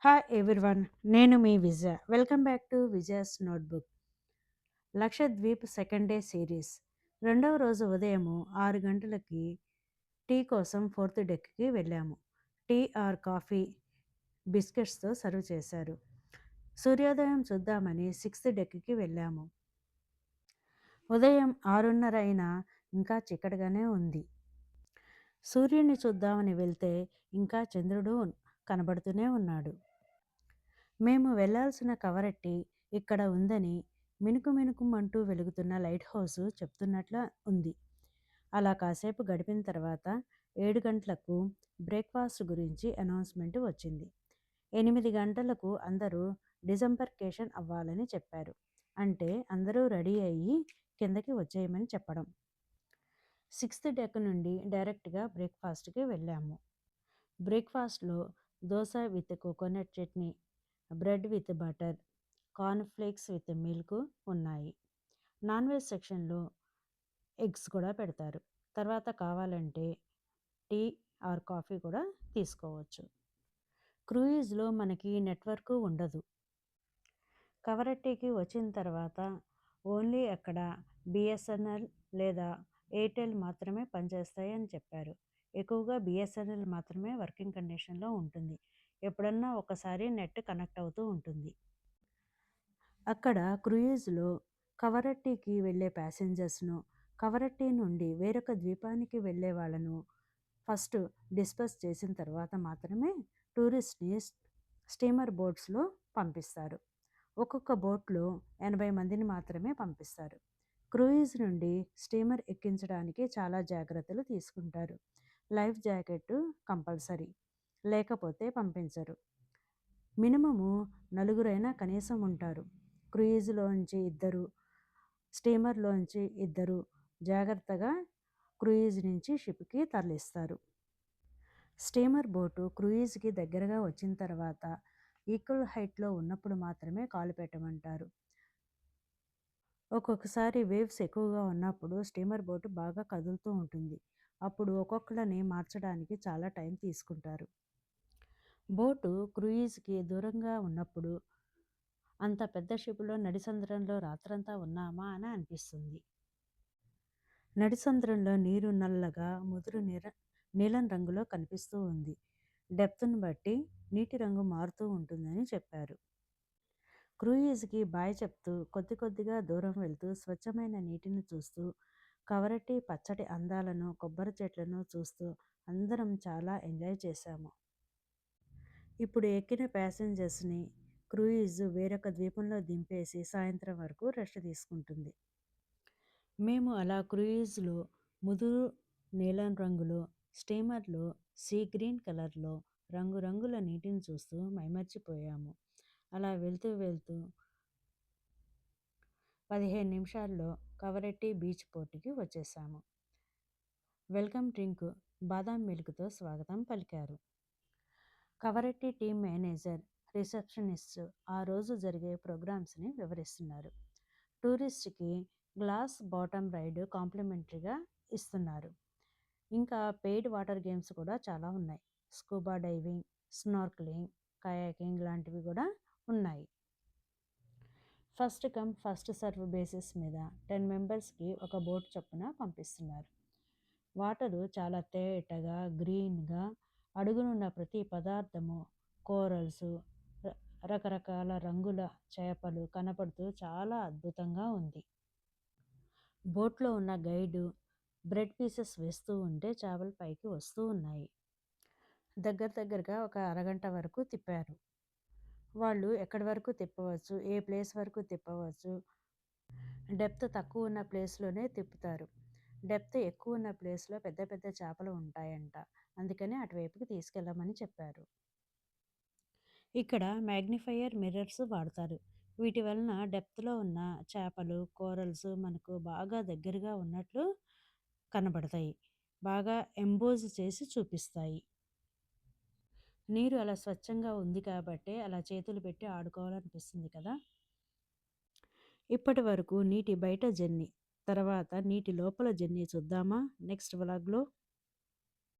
Hi everyone. నేను మీ Vijaya. Welcome back to Vijaya's notebook. Lakshadweep second day series. రెండవ రోజు ఉదయము 6 గంటలకి టీ కోసం ఫోర్త్ డెక్కి వెళ్ళాము. టీ ఆర్ కాఫీ బిస్కెట్స్తో సర్వ్ చేశారు. సూర్యోదయం చూద్దామని సిక్స్త్ డెక్కి వెళ్ళాము. ఉదయం 6:30 అయినా ఇంకా చిక్కడగానే ఉంది. సూర్యుడిని చూద్దామని వెళ్తే ఇంకా చంద్రుడు కనబడుతూనే ఉన్నాడు. మేము వెళ్ళాల్సిన కవరట్టి ఇక్కడ ఉందని మినుకు మినుకుమంటూ వెలుగుతున్న లైట్ హౌస్ చెప్తున్నట్లా ఉంది. అలా కాసేపు గడిపిన తర్వాత 7 గంటలకు బ్రేక్ఫాస్ట్ గురించి అనౌన్స్మెంట్ వచ్చింది. 8 గంటలకు అందరూ డిసెంబర్కేషన్ అవ్వాలని చెప్పారు. అంటే అందరూ రెడీ అయ్యి కిందకి వచ్చేయమని చెప్పడం. సిక్స్త్ డెక్ నుండి డైరెక్ట్గా బ్రేక్ఫాస్ట్కి వెళ్ళాము. బ్రేక్ఫాస్ట్లో dosa with coconut chutney, bread with butter, cornflakes with milk ఉన్నాయి. నాన్ వెజ్ సెక్షన్లో ఎగ్స్ కూడా పెడతారు. తర్వాత కావాలంటే టీ ఆర్ కాఫీ కూడా తీసుకోవచ్చు. క్రూయిజ్లో మనకి నెట్వర్క్ ఉండదు. కవరట్టీకి వచ్చిన తర్వాత ఓన్లీ అక్కడ బిఎస్ఎన్ఎల్ లేదా ఎయిర్టెల్ మాత్రమే పనిచేస్తాయి అని చెప్పారు. ఎక్కువగా బిఎస్ఎన్ఎల్ మాత్రమే వర్కింగ్ కండిషన్లో ఉంటుంది. ఎప్పుడన్నా ఒకసారి నెట్ కనెక్ట్ అవుతూ ఉంటుంది. అక్కడ క్రూయిజ్లో కవరట్టీకి వెళ్ళే ప్యాసింజర్స్ను, కవరట్టీ నుండి వేరొక ద్వీపానికి వెళ్ళే వాళ్ళను ఫస్ట్ డిస్పస్ చేసిన తర్వాత మాత్రమే టూరిస్ట్ని స్టీమర్ బోట్స్లో పంపిస్తారు. ఒక్కొక్క బోట్లో 80 మందిని మాత్రమే పంపిస్తారు. క్రూయిజ్ నుండి స్టీమర్ ఎక్కించడానికి చాలా జాగ్రత్తలు తీసుకుంటారు. లైఫ్ జాకెట్ కంపల్సరీ, లేకపోతే పంపించరు. మినిమము 4 కనీసం ఉంటారు. క్రూయిజ్లోంచి 2, స్టీమర్లోంచి 2 జాగ్రత్తగా క్రూయిజ్ నుంచి షిప్కి తరలిస్తారు. స్టీమర్ బోటు క్రూయిజ్కి దగ్గరగా వచ్చిన తర్వాత ఈక్వల్ హైట్లో ఉన్నప్పుడు మాత్రమే కాలు పెట్టమంటారు. ఒక్కొక్కసారి వేవ్స్ ఎక్కువగా ఉన్నప్పుడు స్టీమర్ బోటు బాగా కదులుతూ ఉంటుంది. అప్పుడు ఒక్కొక్కళ్ళని మార్చడానికి చాలా టైం తీసుకుంటారు. బోటు క్రూయిజ్కి దూరంగా ఉన్నప్పుడు అంత పెద్ద షిప్లో నడిసముద్రంలో రాత్రంతా ఉన్నామా అని అనిపిస్తుంది. నడిసముద్రంలో నీరు నల్లగా ముదురు నీలం రంగులో కనిపిస్తూ ఉంది. డెప్త్ను బట్టి నీటి రంగు మారుతూ ఉంటుందని చెప్పారు. క్రూయిజ్కి బాయ్ చెప్తూ కొద్ది కొద్దిగా దూరం వెళ్తూ స్వచ్ఛమైన నీటిని చూస్తూ కవరట్టి పచ్చటి అందాలను, కొబ్బరి చెట్లను చూస్తూ అందరం చాలా ఎంజాయ్ చేశాము. ఇప్పుడు ఎక్కిన ప్యాసింజర్స్ని క్రూయిజ్ వేరొక ద్వీపంలో దింపేసి సాయంత్రం వరకు రెస్ట్ తీసుకుంటుంది. మేము అలా క్రూయిజ్లో ముదురు నీలం రంగులో, స్టీమర్లో సీ గ్రీన్ కలర్లో రంగురంగుల నీటిని చూస్తూ మైమర్చిపోయాము. అలా వెళ్తూ వెళ్తూ 15 నిమిషాల్లో కవరట్టి బీచ్ పోర్టుకి వచ్చేసాము. వెల్కమ్ డ్రింక్ బాదాం మిల్క్తో స్వాగతం పలికారు. కవరట్టి టీమ్ మేనేజర్, రిసెప్షనిస్ట్ ఆ రోజు జరిగే ప్రోగ్రామ్స్ని వివరిస్తున్నారు. టూరిస్ట్కి గ్లాస్ బాటమ్ రైడ్ కాంప్లిమెంటరీగా ఇస్తున్నారు. ఇంకా పెయిడ్ వాటర్ గేమ్స్ కూడా చాలా ఉన్నాయి. స్కూబా డైవింగ్, స్నార్క్లింగ్, కయాకింగ్ లాంటివి కూడా ఉన్నాయి. First come first serve basis మీద 10 మెంబర్స్కి ఒక బోట్ చొప్పున పంపిస్తున్నారు. వాటరు చాలా తేటగా గ్రీన్గా, అడుగునున్న ప్రతి పదార్థము కోరల్స్, రకరకాల రంగుల చేపలు కనపడుతూ చాలా అద్భుతంగా ఉంది. బోట్లో ఉన్న గైడు బ్రెడ్ పీసెస్ వేస్తూ ఉంటే చేపలు పైకి వస్తూ ఉన్నాయి. దగ్గరగా ఒక అరగంట వరకు తిప్పారు. వాళ్ళు ఎక్కడి వరకు తిప్పవచ్చు, ఏ ప్లేస్ వరకు తిప్పవచ్చు, డెప్త్ తక్కువ ఉన్న ప్లేస్లోనే తిప్పుతారు. డెప్త్ ఎక్కువ ఉన్న ప్లేస్లో పెద్ద పెద్ద చేపలు ఉంటాయంట. అందుకని అటువైపుకి తీసుకెళ్ళమని చెప్పారు. ఇక్కడ మ్యాగ్నిఫైయర్ మిర్రర్స్ వాడతారు. వీటి వలన డెప్త్లో ఉన్న చేపలు, కోరల్స్ మనకు బాగా దగ్గరగా ఉన్నట్లు కనబడతాయి. బాగా ఎంబోజ్ చేసి చూపిస్తాయి. నీరు అలా స్వచ్ఛంగా ఉంది కాబట్టి అలా చేతులు పెట్టి ఆడుకోవాలనిపిస్తుంది కదా. ఇప్పటి వరకు నీటి బయట జర్నీ, తర్వాత నీటి లోపల జర్నీ చూద్దామా నెక్స్ట్ వ్లాగ్లో.